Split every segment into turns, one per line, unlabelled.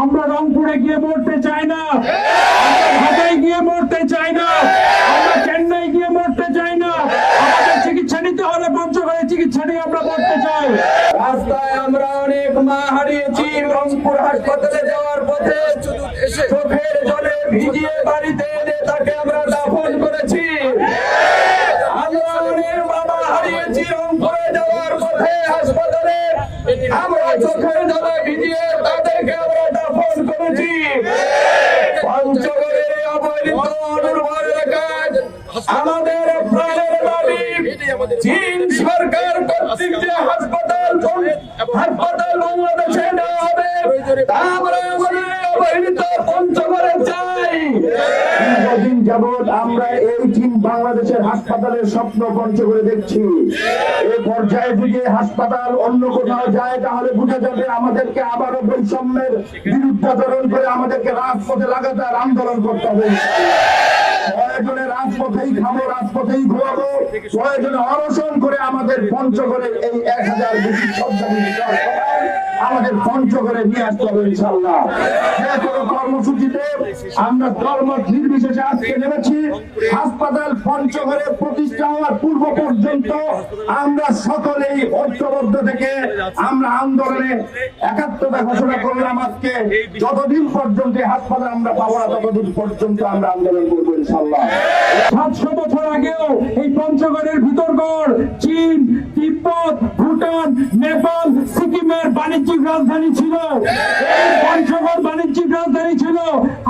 আমরা রংপুরে গিয়ে মরতে চাই না, আমরা ঢাকায় গিয়ে মরতে চাই না, আমরা চেন্নাই গিয়ে মরতে চাই না। আমাদের চিকিৎসা নিতে হলে পঞ্চগড়ে চিকিৎসা নিয়ে আমরা মরতে চাই।
রাস্তায় আমরা অনেক মা হারিয়েছি। রংপুর হাসপাতালে যাওয়ার পথে চোখের জলে ভিজিয়ে বাড়িতে এনে তাকে আমরা দাফন করেছি। আমরা অনেক বাবা হারিয়েছি রংপুরে যাওয়ার পথে হাসপাতালে, আমরা চোখের জলে ভিজিয়ে তাদেরকে আমরা দাফন করেছি। পঞ্চগড়ের অবহেলিত অনুর্বর এলাকায় আমাদের প্রাণের দাবি, চীন সরকার কর্তৃক যে হাসপাতাল বাংলাদেশে নেওয়া হবে তা আমরা আমাদের অবহেলিত পঞ্চগড়ে চাই।
দীর্ঘদিন যাবৎ আমরা এই চীন বাংলাদেশের হাসপাতালের স্বপ্ন পঞ্চগড়ে দেখছি। এই পর্যায়ে যদি হাসপাতাল অন্য কোথাও যায় তাহলে বোঝা যাবে আমাদেরকে আবারও বৈষম্যের বিরুদ্ধাচরণ করে আমাদেরকে রাজপথে লাগাতার আন্দোলন করতে হবে। প্রয়োজনে রাজপথেই খাবো, রাজপথেই ঘুমাবো, প্রয়োজনে অনশন করে আমাদের পঞ্চগড়ের এই 1000 বেশি আমাদের পঞ্চগড়ে নিয়ে আসতে হবে ইনশাআল্লাহ। যে কোনো কর্মসূচিতে আমরা দলমত নির্বিশেষে আজকে নেমেছি। হাসপাতাল পঞ্চগড়ে প্রতিষ্ঠা হওয়ার পূর্ব পর্যন্ত আমরা সকলেই ঐক্যবদ্ধ থেকে আমরা আন্দোলনে একাত্মতা ঘোষণা করলাম। আজকে যতদিন পর্যন্ত হাসপাতাল আমরা পাবো না ততদিন পর্যন্ত আমরা আন্দোলন করবো ইনশাআল্লাহ।
700 বছর আগেও এই পঞ্চগড়ের ভিতরগড় চীন, তিব্বত, ভুটান, নেপাল, সিকিমের বাণিজ্যিক রাজধানী ছিল। এই পঞ্চগড় বাণিজ্যিক রাজধানী ছিল।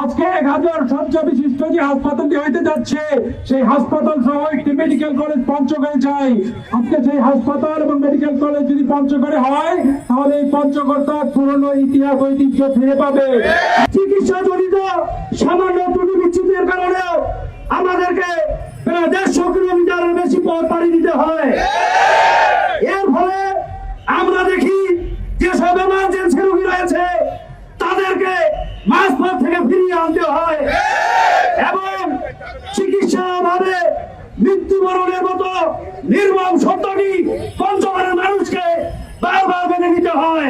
আজকে 1000 শয্যা বিশিষ্ট যে হাসপাতালটি হইতে যাচ্ছে, সেই হাসপাতাল সহ একটি মেডিকেল কলেজ পঞ্চগড়ে চাই। আজকে সেই হাসপাতাল এবং মেডিকেল কলেজ যদি পঞ্চগড়ে হয় তাহলে এই পঞ্চগড় তার পুরনো ইতিহাস ঐতিহ্য ফিরে পাবে। চিকিৎসা জনিত সামান্য ত্রুটি বিচ্ছুতির কারণে আমাদেরকে প্রায় 150 কিলোমিটারের বেশি পথ পাড়ি দিতে হয়। এর ফলে আমরা দেখি যেসব এমার্জেন্সি রোগী রয়েছে তাদেরকে মাঝপথ থেকে ফিরিয়ে আনতে হয় এবং চিকিৎসা অভাবে মৃত্যুবরণের মতো নির্মম সত্যটি পঞ্চগড়ের মানুষকে বারবার মেনে নিতে হয়।